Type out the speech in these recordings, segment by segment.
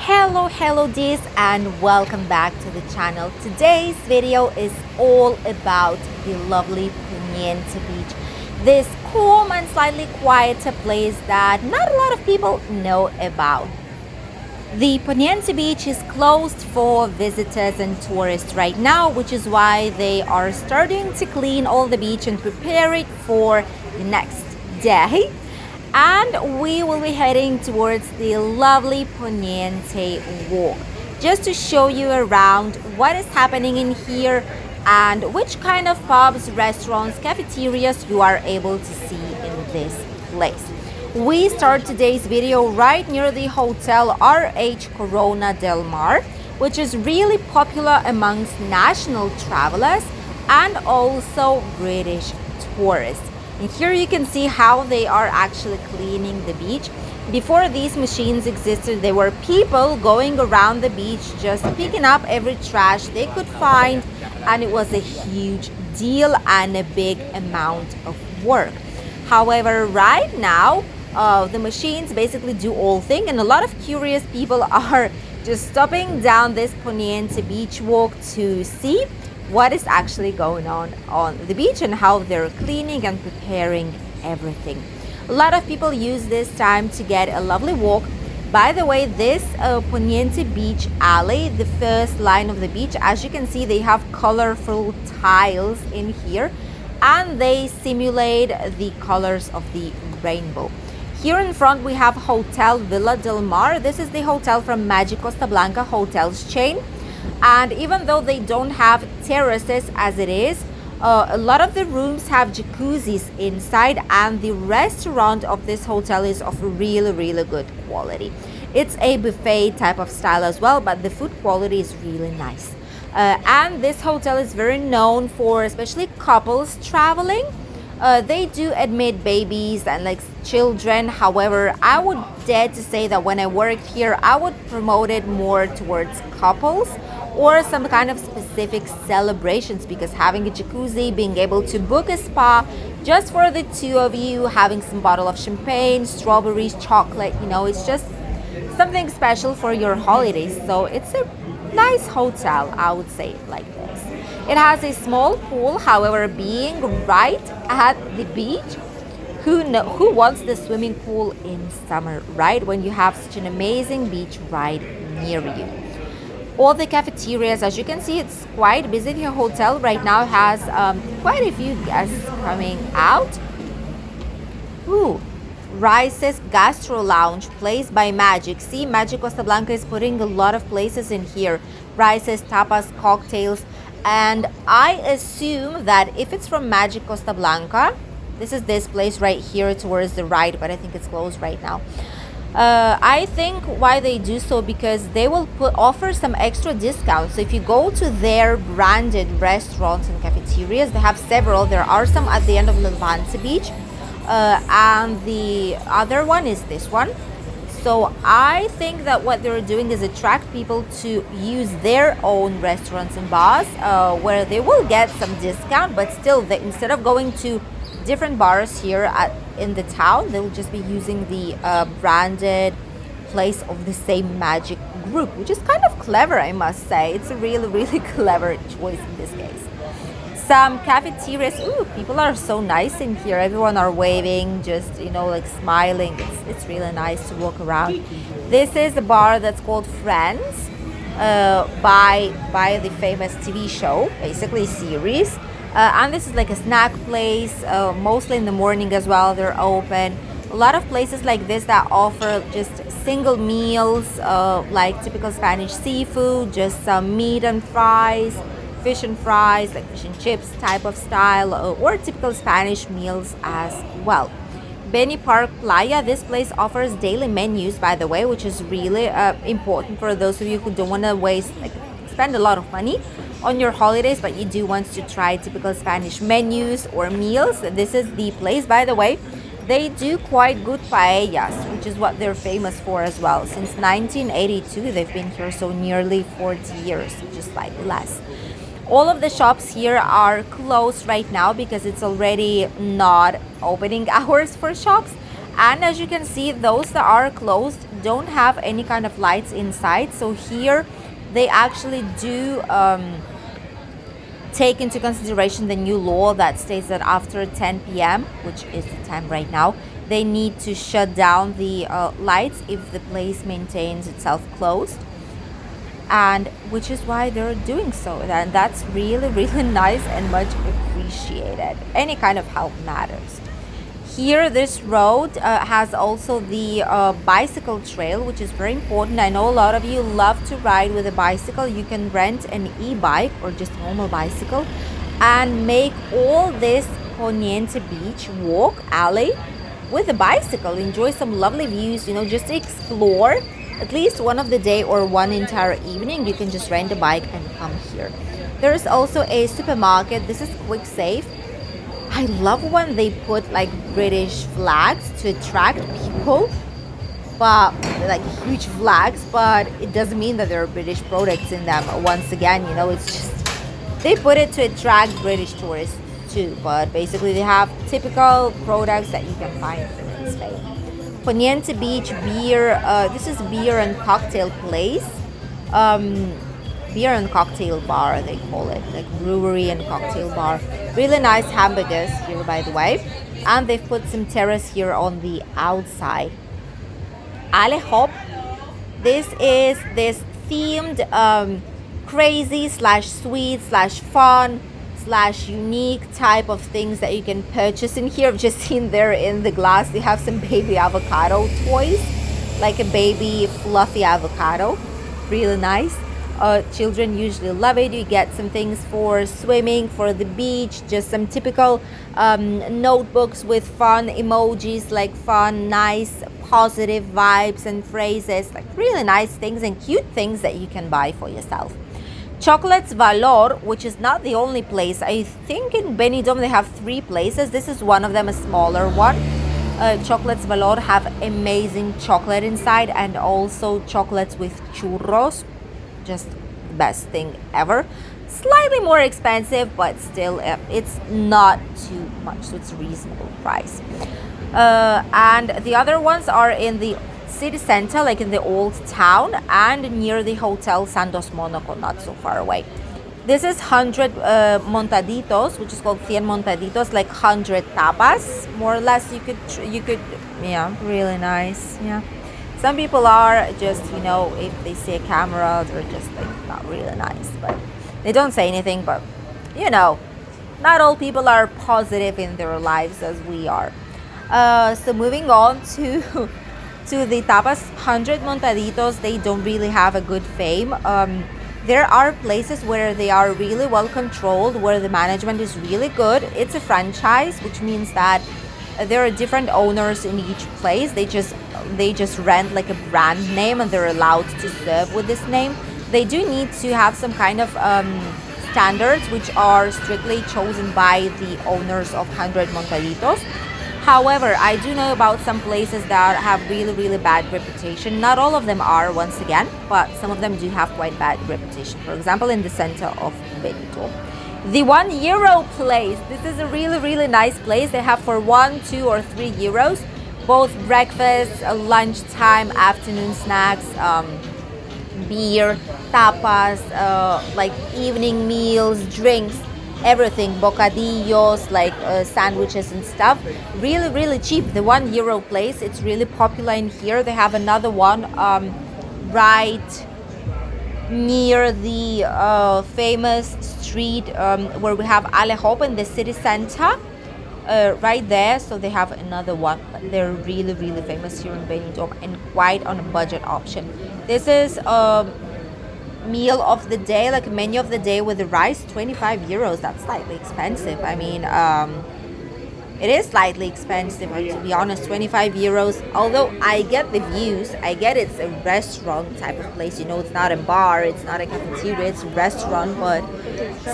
Hello dears, and welcome back to the channel. Today's video is all about the lovely Poniente Beach, this calm and slightly quieter place that not a lot of people know about. The Poniente Beach is closed for visitors and tourists right now, which is why they are starting to clean all the beach and prepare it for the next day. And we will be heading towards the lovely Poniente Walk just to show you around what is happening in here and which kind of pubs, restaurants, cafeterias you are able to see in this place. We start today's video right near the Hotel RH Corona del Mar, which is really popular amongst national travelers and also British tourists. And here you can see how they are actually cleaning the beach. Before these machines existed, there were people going around the beach just picking up every trash they could find, and it was a huge deal and a big amount of work. However, right now, the machines basically do all things, and a lot of curious people are just stopping down this Poniente Beach walk to see what is actually going on the beach and how they're cleaning and preparing everything. A lot of people use this time to get a lovely walk. By the way, this Poniente Beach alley, the first line of the beach, as you can see, they have colorful tiles in here and they simulate the colors of the rainbow. Here in front we have Hotel Villa del Mar. This is the hotel from Magic Costa Blanca hotels chain. And even though they don't have terraces as it is, a lot of the rooms have jacuzzis inside, and the restaurant of this hotel is of really good quality. It's a buffet type of style as well, but the food quality is really nice. And this hotel is very known for especially couples traveling. They do admit babies and like children. However, I would dare to say that when I worked here, I would promote it more towards couples or some kind of specific celebrations, because having a jacuzzi, being able to book a spa just for the two of you, having some bottle of champagne, strawberries, chocolate, it's just something special for your holidays. So it's a nice hotel, I would say it like this. It has a small pool. However, being right at the beach, who wants the swimming pool in summer, right? When you have such an amazing beach right near you. All the cafeterias, as you can see, it's quite busy. The hotel right now has quite a few guests coming out. Rice's Gastro Lounge, Place by Magic. See, Magic Costa Blanca is putting a lot of places in here. Rice's, tapas, cocktails. And I assume that if it's from Magic Costa Blanca, this is this place right here towards the right, but I think it's closed right now. I think why they do so, because they will offer some extra discounts. So if you go to their branded restaurants and cafeterias, they have several. There are some at the end of Levante Beach, and the other one is this one. So I think that what they're doing is attract people to use their own restaurants and bars, where they will get some discount, but still, instead of going to different bars here in the town, they'll just be using the branded place of the same Magic group, which is kind of clever, I must say. It's a really clever choice in this case. Some cafeterias. People are so nice in here. Everyone are waving, just like smiling. It's really nice to walk around. This is a bar that's called Friends, by the famous TV show, basically series. And this is like a snack place, mostly in the morning as well, they're open. A lot of places like this that offer just single meals, like typical Spanish seafood, just some meat and fries, fish and fries, like fish and chips type of style, or typical Spanish meals as well. Benny Park Playa, this place offers daily menus, by the way, which is really important for those of you who don't want to spend a lot of money on your holidays, but you do want to try typical Spanish menus or meals. This is the place, by the way. They do quite good paellas, which is what they're famous for as well. Since 1982, they've been here, so nearly 40 years, just like less. All of the shops here are closed right now because it's already not opening hours for shops. And as you can see, those that are closed don't have any kind of lights inside. So here they actually do take into consideration the new law that states that after 10 p.m., which is the time right now, they need to shut down the lights if the place maintains itself closed, and which is why they're doing so. And that's really, really nice and much appreciated. Any kind of help matters. Here, this road has also the bicycle trail, which is very important. I know a lot of you love to ride with a bicycle. You can rent an e-bike or just normal bicycle and make all this Poniente Beach walk alley with a bicycle. Enjoy some lovely views, you know, just explore at least one of the day or one entire evening. You can just rent a bike and come here. There's also a supermarket. This is Quick Safe. I love when they put like British flags to attract people, but like huge flags, but it doesn't mean that there are British products in them. Once again, you know, it's just they put it to attract British tourists too, but basically they have typical products that you can find in Spain. Poniente Beach beer, this is beer and cocktail place. Beer and cocktail bar, they call it, like brewery and cocktail bar. Really nice hamburgers here, by the way, and they've put some terrace here on the outside. Ale Hop, this is this themed crazy slash sweet slash fun slash unique type of things that you can purchase in here. I've just seen there in the glass they have some baby avocado toys, like a baby fluffy avocado. Really nice. Children usually love it. You get some things for swimming, for the beach, just some typical notebooks with fun emojis, like fun, nice, positive vibes and phrases, like really nice things and cute things that you can buy for yourself. Chocolates Valor, which is not the only place. I think in Benidorm they have 3 places. This is one of them, a smaller one. Chocolates Valor have amazing chocolate inside, and also chocolates with churros. Just the best thing ever. Slightly more expensive, but still it's not too much, so it's a reasonable price. And the other ones are in the city center, like in the Old Town, and near the Hotel Santos Monaco, not so far away. This is 100 montaditos, which is called 100 montaditos, like 100 tapas, more or less. You could, yeah, really nice, yeah. Some people are just, you know, if they see a camera, they're just like not really nice, but they don't say anything. But, you know, not all people are positive in their lives as we are. So moving on to the tapas, 100 montaditos, they don't really have a good fame. There are places where they are really well controlled, where the management is really good. It's a franchise, which means that there are different owners in each place. They just rent like a brand name, and they're allowed to serve with this name. They do need to have some kind of standards, which are strictly chosen by the owners of 100 montaditos. However, I do know about some places that have really, really bad reputation. Not all of them are, once again, but some of them do have quite bad reputation. For example, in the center of Benidorm. The €1 place. This is a really, really nice place. They have for 1, 2, or 3 euros, both breakfast, lunchtime, afternoon snacks, beer, tapas, like evening meals, drinks, everything, bocadillos, like sandwiches and stuff. Really, really cheap. The €1 place, it's really popular in here. They have another one right near the famous street where we have Ale Hop in the city center, right there. So they have another one, but they're really, really famous here in Benidorm and quite on a budget option. This is meal of the day, like a menu of the day with the rice, 25 euros. That's slightly expensive. I mean, it is slightly expensive, to be honest. 25 euros, although I get the views, I get it's a restaurant type of place, you know, it's not a bar, it's not a cafeteria, it's a restaurant, but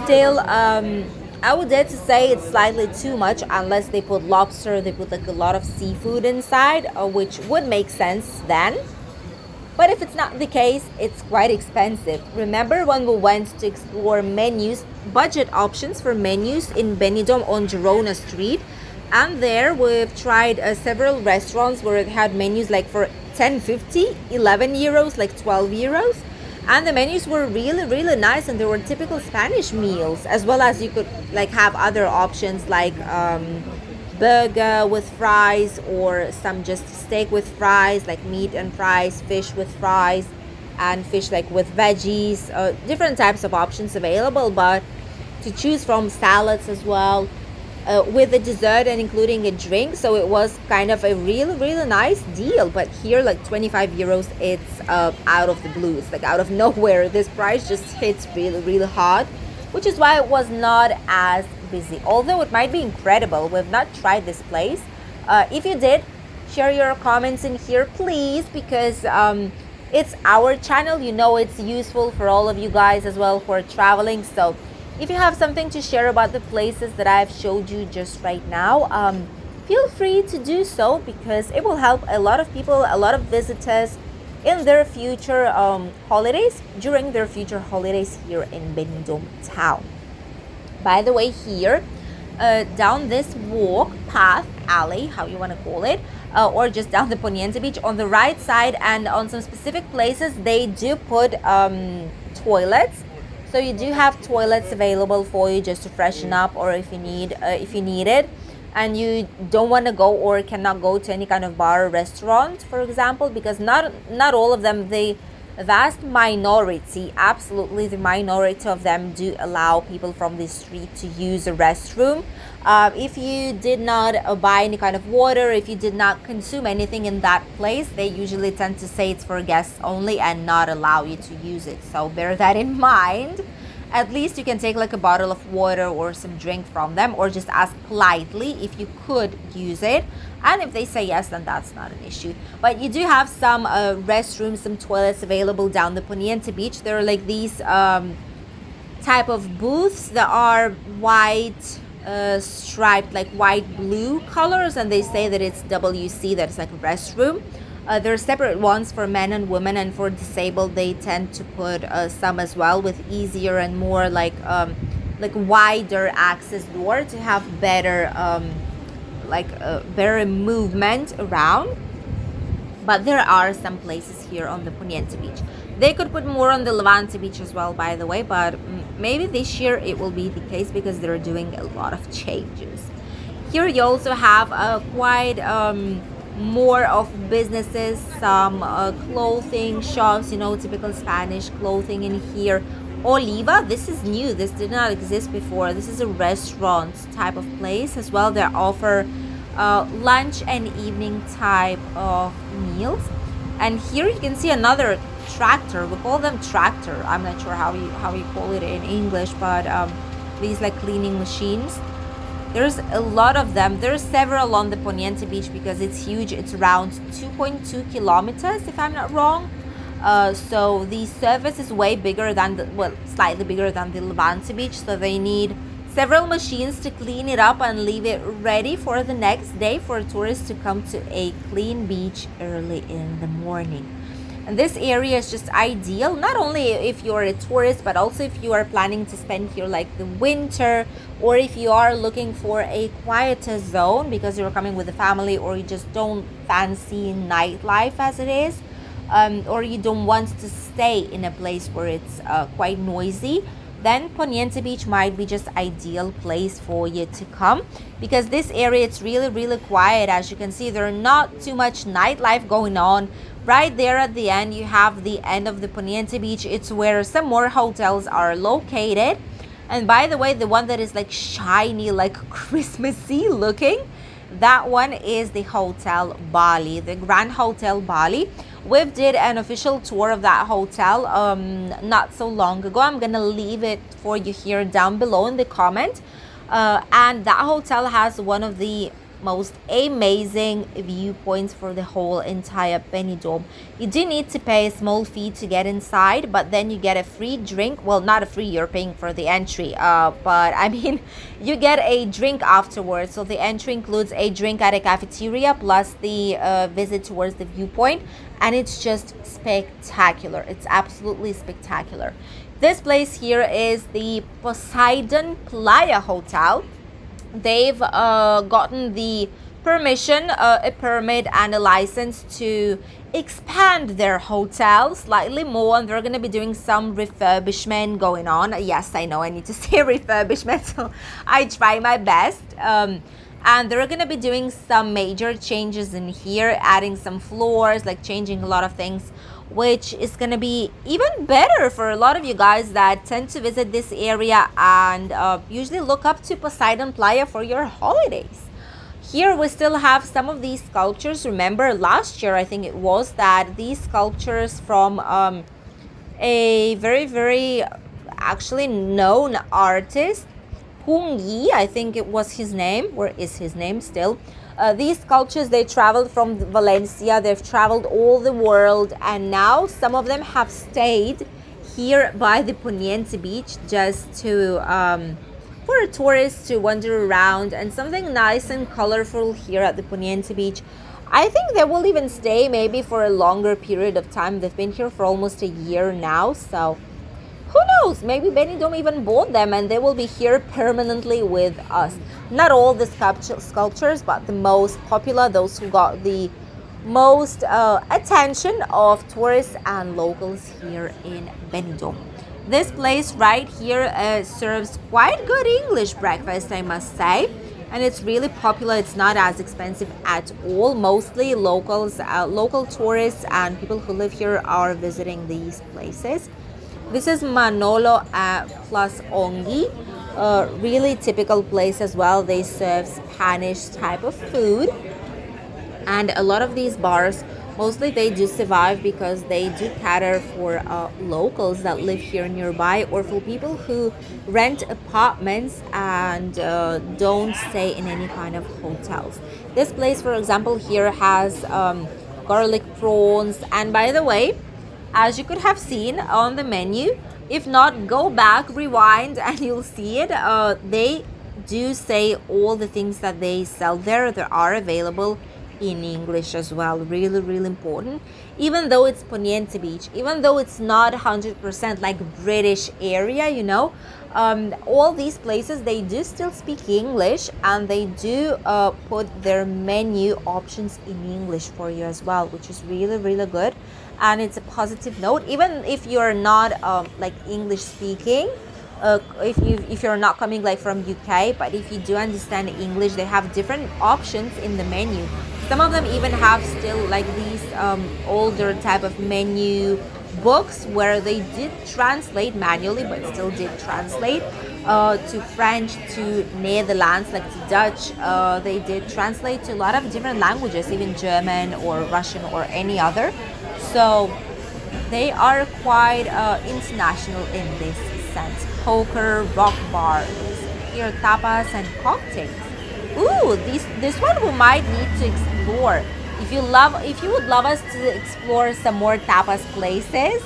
still, I would dare to say it's slightly too much, unless they put lobster, they put like a lot of seafood inside, which would make sense then. But if it's not the case, it's quite expensive. Remember when we went to explore menus, budget options for menus in Benidorm on Girona Street? And there we've tried several restaurants where it had menus like for 10.50, 11 euros, like 12 euros. And the menus were really, really nice, and they were typical Spanish meals, as well as you could like have other options like burger with fries, or some just steak with fries, like meat and fries, fish with fries, and fish like with veggies, different types of options available, but to choose from, salads as well, with a dessert and including a drink. So it was kind of a really, really nice deal. But here, like 25 euros, it's out of the blue. It's like out of nowhere. This price just hits really, really hard, which is why it was not as busy. Although it might be incredible. We've not tried this place. If you did, share your comments in here, please, because it's our channel. You know, it's useful for all of you guys as well who are traveling. So if you have something to share about the places that I've showed you just right now, feel free to do so, because it will help a lot of people, a lot of visitors in their future holidays, during their future holidays here in Benidorm town. By the way, here, down this walk, path, alley, how you want to call it, or just down the Poniente Beach, on the right side and on some specific places, they do put toilets. So you do have toilets available for you just to freshen up, or if you need it, and you don't want to go or cannot go to any kind of bar or restaurant, for example, because not all of them, the vast minority, absolutely the minority of them, do allow people from the street to use a restroom. If you did not buy any kind of water, if you did not consume anything in that place, they usually tend to say it's for guests only and not allow you to use it. So bear that in mind. At least you can take like a bottle of water or some drink from them, or just ask politely if you could use it. And if they say yes, then that's not an issue. But you do have some restrooms, some toilets available down the Poniente Beach. There are like these type of booths that are white, striped, like white blue colors, and they say that it's WC, that it's like a restroom. There are separate ones for men and women, and for disabled they tend to put some as well, with easier and more like wider access door to have better better movement around. But there are some places here on the Poniente Beach. They could put more on the Levante Beach as well, by the way, but maybe this year it will be the case, because they're doing a lot of changes. Here you also have quite more of businesses, some clothing shops, you know, typical Spanish clothing in here. Oliva, this is new, this did not exist before. This is a restaurant type of place as well. They offer lunch and evening type of meals. And here you can see another tractor. We call them tractor. I'm not sure how you call it in English, but these like cleaning machines. There's a lot of them. There's several on the Poniente Beach because it's huge. It's around 2.2 kilometers, if I'm not wrong. So the service is way bigger than slightly bigger than the Levante Beach. So they need several machines to clean it up and leave it ready for the next day for tourists to come to a clean beach early in the morning. And this area is just ideal, not only if you're a tourist, but also if you are planning to spend here like the winter, or if you are looking for a quieter zone because you're coming with a family, or you just don't fancy nightlife as it is, or you don't want to stay in a place where it's quite noisy. Then Poniente Beach might be just ideal place for you to come, because this area, it's really, really quiet. As you can see, there's not too much nightlife going on. Right there at the end, you have the end of the Poniente Beach. It's where some more hotels are located. And by the way, the one that is like shiny, like Christmassy looking, that one is the Hotel Bali, the Grand Hotel Bali. We did an official tour of that hotel not so long ago. I'm gonna leave it for you here down below in the comment. And that hotel has one of the most amazing viewpoints for the whole entire Benidorm. You do need to pay a small fee to get inside, but then you get a free drink. Well, not a free, you're paying for the entry, but I mean, you get a drink afterwards. So the entry includes a drink at a cafeteria plus the visit towards the viewpoint, and it's just spectacular. It's absolutely spectacular. This place here is the Poseidon Playa Hotel. they've gotten the permission, a permit and a license to expand their hotel slightly more, and they're going to be doing some refurbishment going on. Yes, I know I need to say refurbishment, so I try my best. And they're going to be doing some major changes in here, adding some floors, like changing a lot of things, which is going to be even better for a lot of you guys that tend to visit this area and usually look up to Poseidon Playa for your holidays. Here we still have some of these sculptures. Remember last year, I think it was, that these sculptures from a very actually known artist, Hung Yi, I think it was his name, or is his name still. These sculptures, they traveled from Valencia, they've traveled all the world, and now some of them have stayed here by the Poniente Beach just to for tourists to wander around, and something nice and colorful here at the Poniente Beach. I think they will even stay maybe for a longer period of time. They've been here for almost a year now, so who knows, maybe Benidorm even bought them and they will be here permanently with us. Not all the sculptures, but the most popular, those who got the most attention of tourists and locals here in Benidorm. This place right here serves quite good English breakfast, I must say. And it's really popular. It's not as expensive at all. Mostly locals, local tourists and people who live here are visiting these places. This is Manolo plus Ongi, really typical place as well. They serve Spanish type of food, and a lot of these bars, mostly they do survive because they do cater for locals that live here nearby, or for people who rent apartments and don't stay in any kind of hotels. This place, for example, here has garlic prawns, and by the way, as you could have seen on the menu, if not, go back, rewind, and you'll see it. They do say all the things that they sell there. They are available in English as well. Really important. Even though it's Poniente Beach, even though it's not 100% like British area, you know, all these places, they do still speak English, and they do put their menu options in English for you as well, which is really good. And it's a positive note, even if you're not like English speaking, if you're not coming like from UK, but if you do understand English, they have different options in the menu. Some of them even have still like these older type of menu books where they did translate manually, but still did translate to French, to Netherlands, like to Dutch. They did translate to a lot of different languages, even German or Russian or any other. So they are quite international in this sense. Poker, rock bars, here tapas and cocktails. Ooh, this one we might need to explore. If you would love us to explore some more tapas places,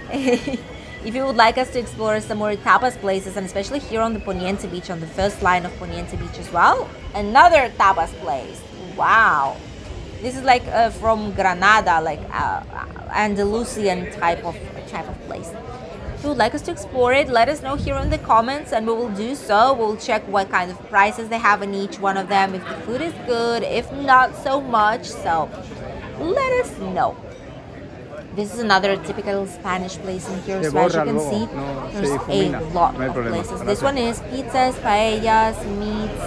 if you would like us to explore some more tapas places, and especially here on the Poniente Beach, on the first line of Poniente Beach as well, another tapas place. Wow. This is like from Granada, like Andalusian type of place. If you would like us to explore it, let us know here in the comments, and we will do so. We'll check what kind of prices they have in each one of them, if the food is good, if not so much. So let us know. This is another typical Spanish place in here. So as you can see, there's a lot of places. This one is pizzas, paellas, meats,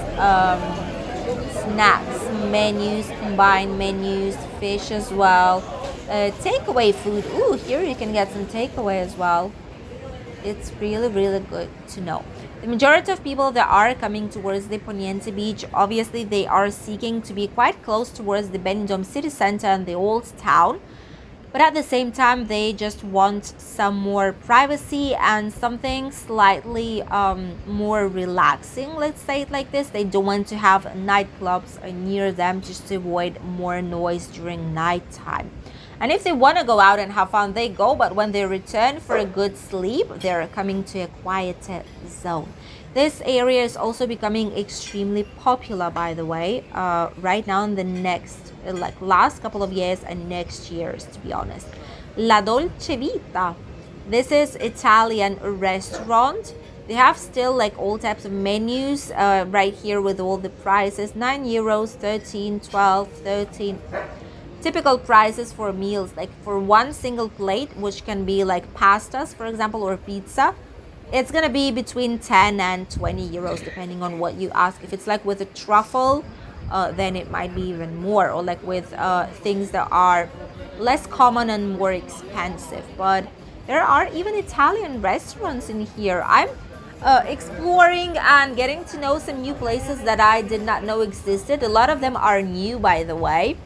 snacks, menus, combined menus, fish as well, takeaway food. Ooh, here you can get some takeaway as well. It's really good to know. The majority of people that are coming towards the Poniente Beach, obviously they are seeking to be quite close towards the Benidorm city center and the Old Town. But at the same time, they just want some more privacy and something slightly more relaxing, let's say it like this. They don't want to have nightclubs near them, just to avoid more noise during nighttime. And if they want to go out and have fun, they go, but when they return for a good sleep, they're coming to a quieter zone. This area is also becoming extremely popular, by the way, right now in the next, like last couple of years and next years, to be honest. La Dolce Vita. This is Italian restaurant. They have still like all types of menus right here with all the prices. 9 euros, 13, 12, 13. Typical prices for meals, like for one single plate, which can be like pastas, for example, or pizza, it's gonna be between 10 and 20 euros depending on what you ask. If it's like with a truffle, then it might be even more, or like with things that are less common and more expensive. But there are even Italian restaurants in here. I'm exploring and getting to know some new places that I did not know existed. A lot of them are new, by the way,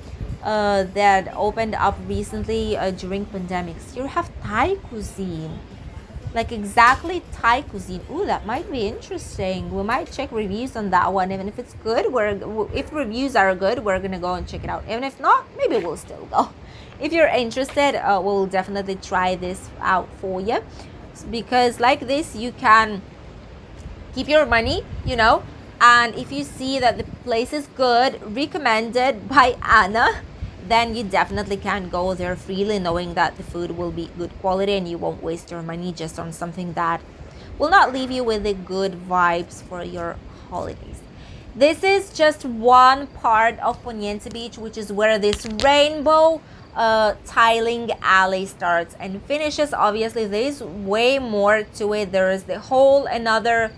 that opened up recently during pandemics. You have Thai cuisine, like exactly Thai cuisine. Ooh, that might be interesting. We might check reviews on that one. Even if it's good, if reviews are good, we're gonna go and check it out. Even if not, maybe we'll still go. If you're interested, we'll definitely try this out for you, because like this you can keep your money, you know, and if you see that the place is good, recommended by Anna, then you definitely can go there freely, knowing that the food will be good quality and you won't waste your money just on something that will not leave you with the good vibes for your holidays. This is just one part of Poniente Beach, which is where this rainbow tiling alley starts and finishes. Obviously, there is way more to it. There is the whole another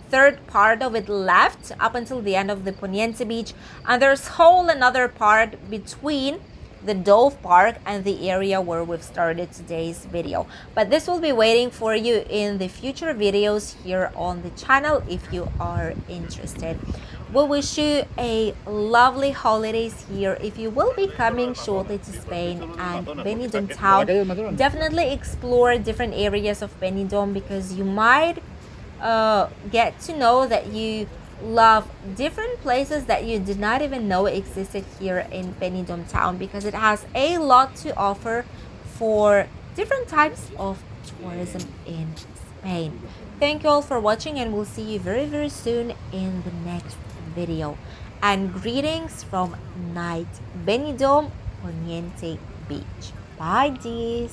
third part of it left up until the end of the Poniente Beach, and there's whole another part between the Dove Park and the area where we've started today's video. But this will be waiting for you in the future videos here on the channel if you are interested. We wish you a lovely holidays here. If you will be coming shortly to Spain and Benidorm town, definitely explore different areas of Benidorm, because you might get to know that you love different places that you did not even know existed here in Benidorm town, because it has a lot to offer for different types of tourism in Spain. Thank you all for watching, and we'll see you very, very soon in the next video. And greetings from night Benidorm Poniente Beach. Bye, dears.